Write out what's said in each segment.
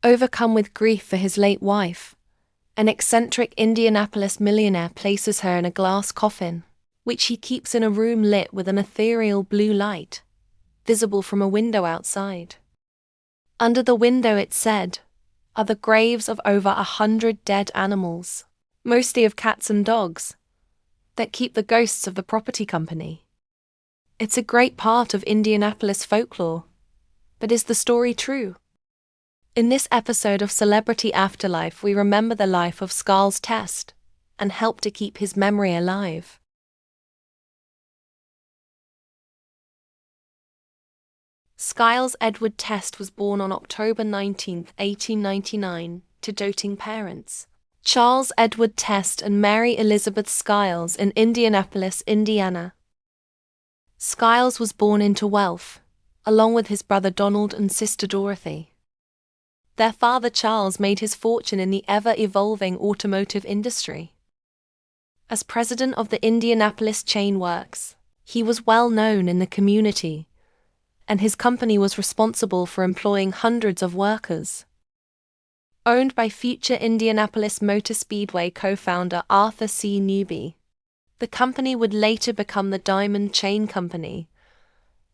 Overcome with grief for his late wife, an eccentric Indianapolis millionaire places her in a glass coffin, which he keeps in a room lit with an ethereal blue light, visible from a window outside. Under the window, it said, are the graves of over 100 dead animals, mostly of cats and dogs, that keep the ghosts of the property company. It's a great part of Indianapolis folklore. But is the story true? In this episode of Celebrity Afterlife, we remember the life of Skiles Test and help to keep his memory alive. Skiles Edward Test was born on October 19, 1899, to doting parents, Charles Edward Test and Mary Elizabeth Skiles, in Indianapolis, Indiana. Skiles was born into wealth, along with his brother Donald and sister Dorothy. Their father Charles made his fortune in the ever-evolving automotive industry. As president of the Indianapolis Chain Works, he was well known in the community, and his company was responsible for employing hundreds of workers. Owned by future Indianapolis Motor Speedway co-founder Arthur C. Newby, the company would later become the Diamond Chain Company,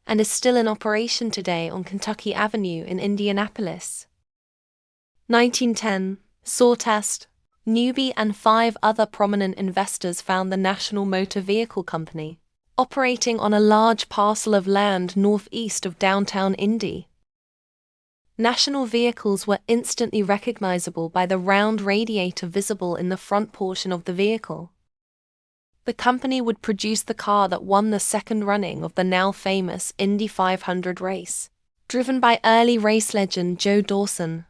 and is still in operation today on Kentucky Avenue in Indianapolis. 1910 saw Test, Newby and 5 other prominent investors found the National Motor Vehicle Company, operating on a large parcel of land northeast of downtown Indy. National vehicles were instantly recognizable by the round radiator visible in the front portion of the vehicle. The company would produce the car that won the second running of the now famous Indy 500 race, driven by early race legend Joe Dawson.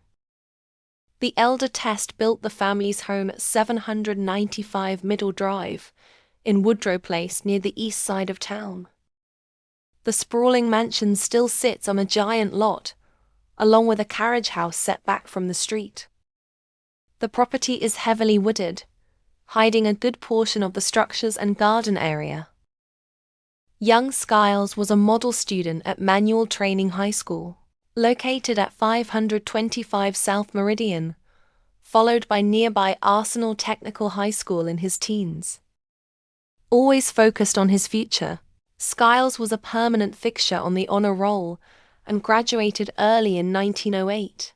The elder Test built the family's home at 795 Middle Drive, in Woodrow Place near the east side of town. The sprawling mansion still sits on a giant lot, along with a carriage house set back from the street. The property is heavily wooded, hiding a good portion of the structures and garden area. Young Skiles was a model student at Manual Training High School, located at 525 South Meridian, followed by nearby Arsenal Technical High School in his teens. Always focused on his future, Skiles was a permanent fixture on the honor roll and graduated early in 1908.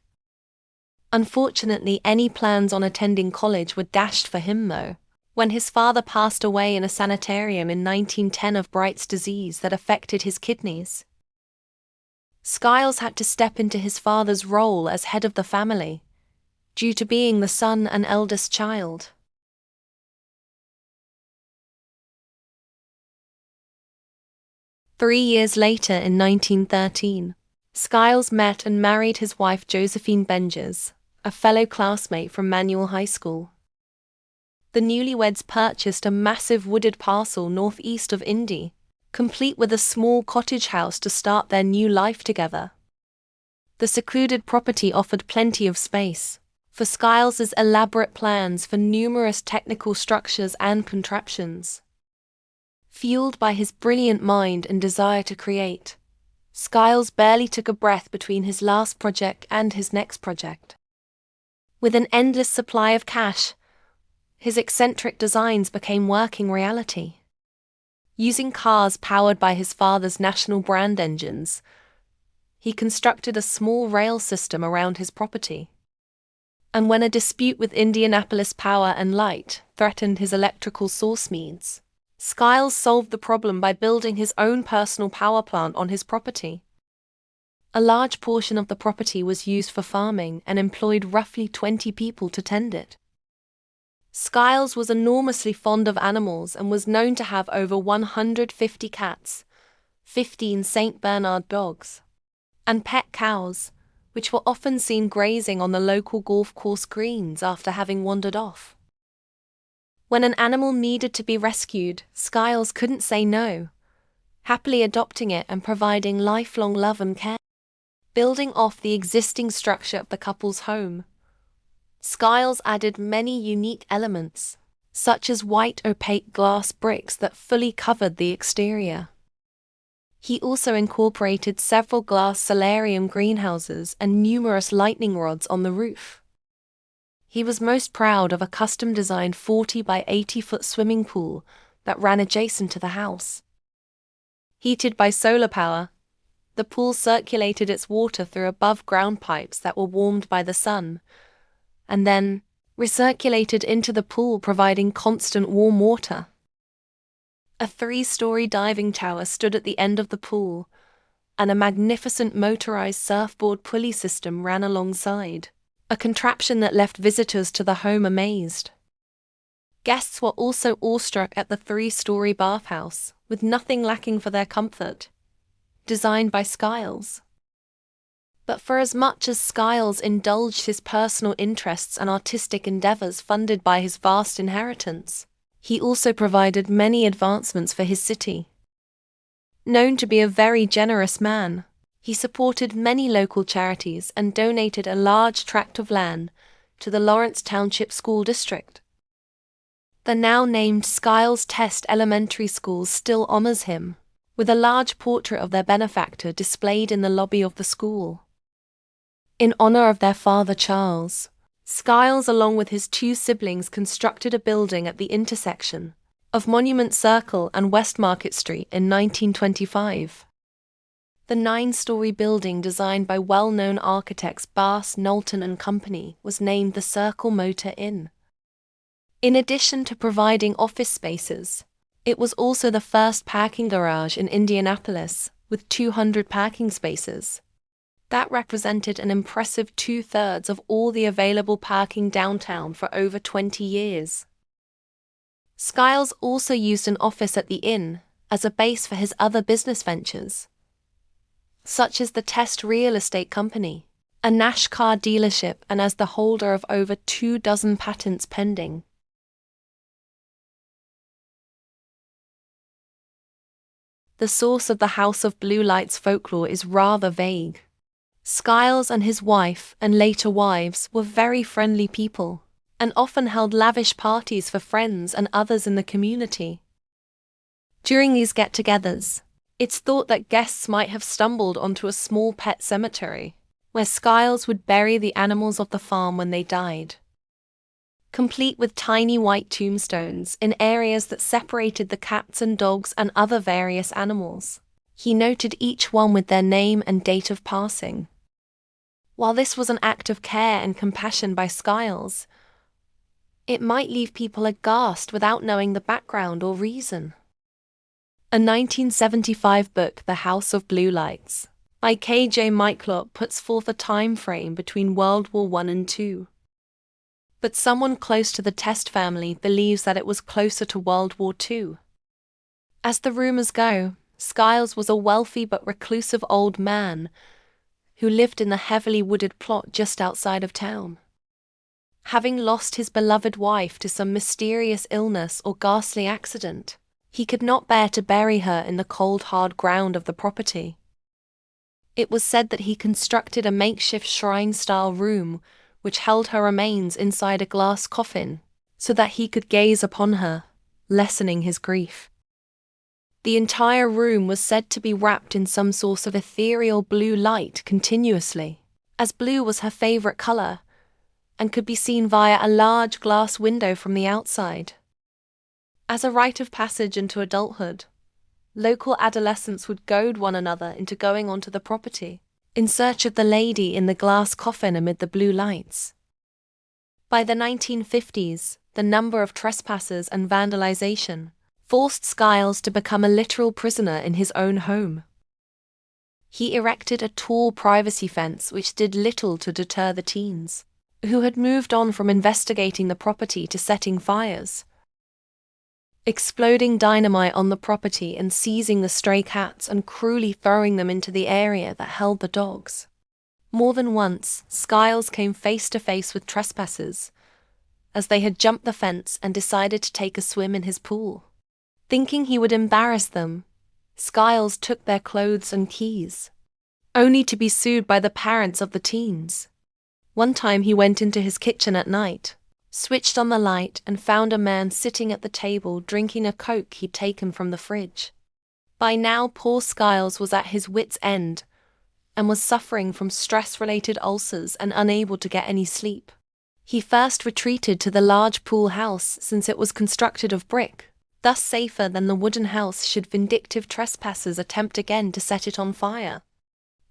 Unfortunately, any plans on attending college were dashed for him though, when his father passed away in a sanitarium in 1910 of Bright's disease that affected his kidneys. Skiles had to step into his father's role as head of the family, due to being the son and eldest child. Three years later, in 1913, Skiles met and married his wife Josephine Benges, a fellow classmate from Manual High School. The newlyweds purchased a massive wooded parcel northeast of Indy, complete with a small cottage house to start their new life together. The secluded property offered plenty of space for Skiles's elaborate plans for numerous technical structures and contraptions. Fueled by his brilliant mind and desire to create, Skiles barely took a breath between his last project and his next project. With an endless supply of cash, his eccentric designs became working reality. Using cars powered by his father's national brand engines, he constructed a small rail system around his property. And when a dispute with Indianapolis Power and Light threatened his electrical source needs, Skiles solved the problem by building his own personal power plant on his property. A large portion of the property was used for farming and employed roughly 20 people to tend it. Skiles was enormously fond of animals and was known to have over 150 cats, 15 St. Bernard dogs, and pet cows, which were often seen grazing on the local golf course greens after having wandered off. When an animal needed to be rescued, Skiles couldn't say no, happily adopting it and providing lifelong love and care. Building off the existing structure of the couple's home, Skiles added many unique elements, such as white opaque glass bricks that fully covered the exterior. He also incorporated several glass solarium greenhouses and numerous lightning rods on the roof. He was most proud of a custom-designed 40 by 80-foot swimming pool that ran adjacent to the house. Heated by solar power, the pool circulated its water through above-ground pipes that were warmed by the sun, and then recirculated into the pool, providing constant warm water. A 3-story diving tower stood at the end of the pool, and a magnificent motorized surfboard pulley system ran alongside, a contraption that left visitors to the home amazed. Guests were also awestruck at the 3-story bathhouse, with nothing lacking for their comfort, designed by Skiles. But for as much as Skiles indulged his personal interests and artistic endeavors funded by his vast inheritance, he also provided many advancements for his city. Known to be a very generous man, he supported many local charities and donated a large tract of land to the Lawrence Township School District. The now named Skiles Test Elementary School still honors him, with a large portrait of their benefactor displayed in the lobby of the school. In honor of their father Charles, Skiles, along with his 2 siblings, constructed a building at the intersection of Monument Circle and West Market Street in 1925. The 9-story building, designed by well-known architects Bass, Knowlton and Company, was named the Circle Motor Inn. In addition to providing office spaces, it was also the first parking garage in Indianapolis, with 200 parking spaces. That represented an impressive 2/3 of all the available parking downtown for over 20 years. Skiles also used an office at the inn as a base for his other business ventures, such as the Test Real Estate Company, a Nash car dealership, and as the holder of over 24 patents pending. The source of the House of Blue Lights folklore is rather vague. Skiles and his wife and later wives were very friendly people, and often held lavish parties for friends and others in the community. During these get-togethers, it's thought that guests might have stumbled onto a small pet cemetery, where Skiles would bury the animals of the farm when they died, complete with tiny white tombstones in areas that separated the cats and dogs and other various animals. He noted each one with their name and date of passing. While this was an act of care and compassion by Skiles, it might leave people aghast without knowing the background or reason. A 1975 book, The House of Blue Lights, by K.J. Myclop, puts forth a time frame between World War I and II. But someone close to the Test family believes that it was closer to World War II. As the rumors go, Skiles was a wealthy but reclusive old man who lived in the heavily wooded plot just outside of town. Having lost his beloved wife to some mysterious illness or ghastly accident, he could not bear to bury her in the cold, hard ground of the property. It was said that he constructed a makeshift shrine-style room which held her remains inside a glass coffin, so that he could gaze upon her, lessening his grief. The entire room was said to be wrapped in some source of ethereal blue light continuously, as blue was her favorite color, and could be seen via a large glass window from the outside. As a rite of passage into adulthood, local adolescents would goad one another into going onto the property, in search of the lady in the glass coffin amid the blue lights. By the 1950s, the number of trespassers and vandalization forced Skiles to become a literal prisoner in his own home. He erected a tall privacy fence which did little to deter the teens, who had moved on from investigating the property to setting fires, exploding dynamite on the property and seizing the stray cats and cruelly throwing them into the area that held the dogs. More than once, Skiles came face to face with trespassers, as they had jumped the fence and decided to take a swim in his pool. Thinking he would embarrass them, Skiles took their clothes and keys, only to be sued by the parents of the teens. One time he went into his kitchen at night, switched on the light, and found a man sitting at the table drinking a Coke he'd taken from the fridge. By now, poor Skiles was at his wits' end and was suffering from stress-related ulcers and unable to get any sleep. He first retreated to the large pool house since it was constructed of brick, thus safer than the wooden house should vindictive trespassers attempt again to set it on fire.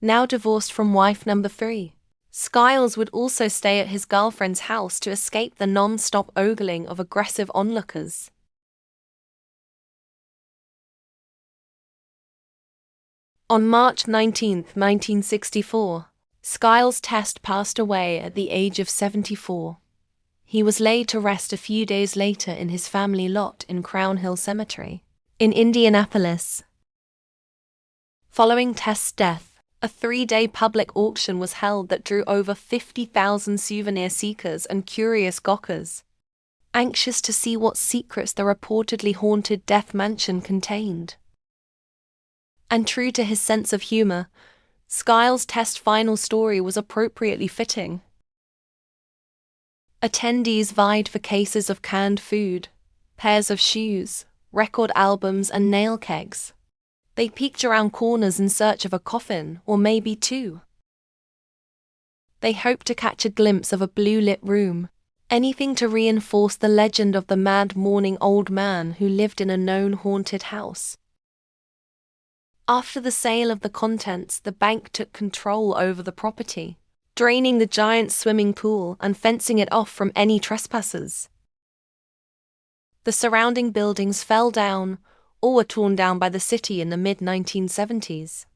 Now divorced from wife number 3, Skiles would also stay at his girlfriend's house to escape the non-stop ogling of aggressive onlookers. On March 19, 1964, Skiles Test passed away at the age of 74. He was laid to rest a few days later in his family lot in Crown Hill Cemetery, in Indianapolis. Following Test's death, a 3-day public auction was held that drew over 50,000 souvenir seekers and curious gawkers, anxious to see what secrets the reportedly haunted death mansion contained. And true to his sense of humor, Skiles' Test's final story was appropriately fitting. Attendees vied for cases of canned food, pairs of shoes, record albums, and nail kegs. They peeked around corners in search of a coffin, or maybe 2. They hoped to catch a glimpse of a blue-lit room, anything to reinforce the legend of the mad mourning old man who lived in a known haunted house. After the sale of the contents, the bank took control over the property, draining the giant swimming pool and fencing it off from any trespassers. The surrounding buildings fell down, or were torn down by the city in the mid-1970s.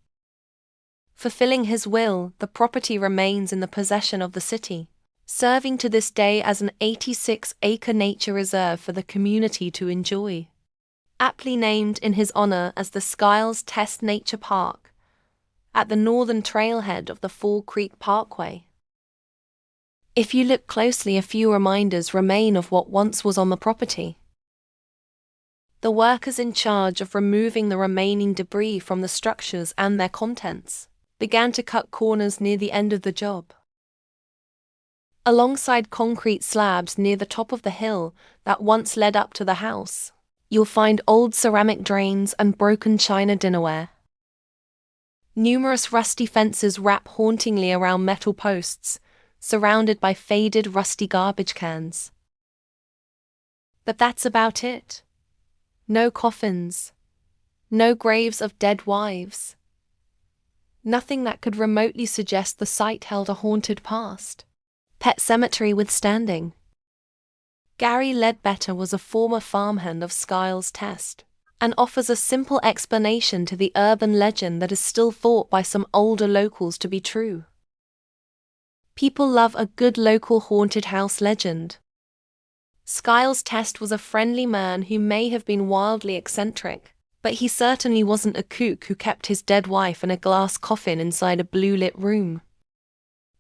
Fulfilling his will, the property remains in the possession of the city, serving to this day as an 86-acre nature reserve for the community to enjoy. Aptly named in his honor as the Skiles Test Nature Park, at the northern trailhead of the Fall Creek Parkway. If you look closely, a few reminders remain of what once was on the property. The workers in charge of removing the remaining debris from the structures and their contents began to cut corners near the end of the job. Alongside concrete slabs near the top of the hill that once led up to the house, you'll find old ceramic drains and broken china dinnerware. Numerous rusty fences wrap hauntingly around metal posts, surrounded by faded, rusty garbage cans. But that's about it. No coffins. No graves of dead wives. Nothing that could remotely suggest the site held a haunted past. Pet cemetery withstanding. Gary Ledbetter was a former farmhand of Skiles Test, and offers a simple explanation to the urban legend that is still thought by some older locals to be true. People love a good local haunted house legend. Skiles Test was a friendly man who may have been wildly eccentric, but he certainly wasn't a kook who kept his dead wife in a glass coffin inside a blue-lit room.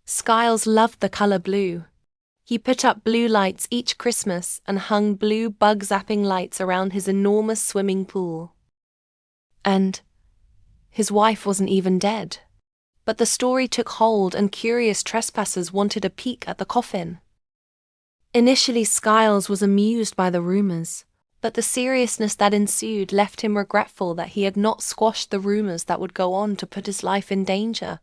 Skiles loved the color blue. He put up blue lights each Christmas and hung blue bug-zapping lights around his enormous swimming pool. And his wife wasn't even dead. But the story took hold and curious trespassers wanted a peek at the coffin. Initially, Skiles was amused by the rumors, but the seriousness that ensued left him regretful that he had not squashed the rumors that would go on to put his life in danger.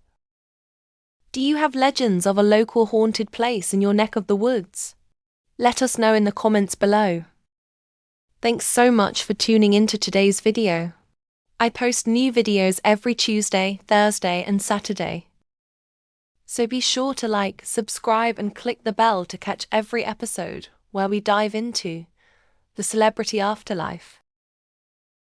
Do you have legends of a local haunted place in your neck of the woods? Let us know in the comments below. Thanks so much for tuning into today's video. I post new videos every Tuesday, Thursday, and Saturday. So be sure to like, subscribe, and click the bell to catch every episode where we dive into the Celebrity Afterlife.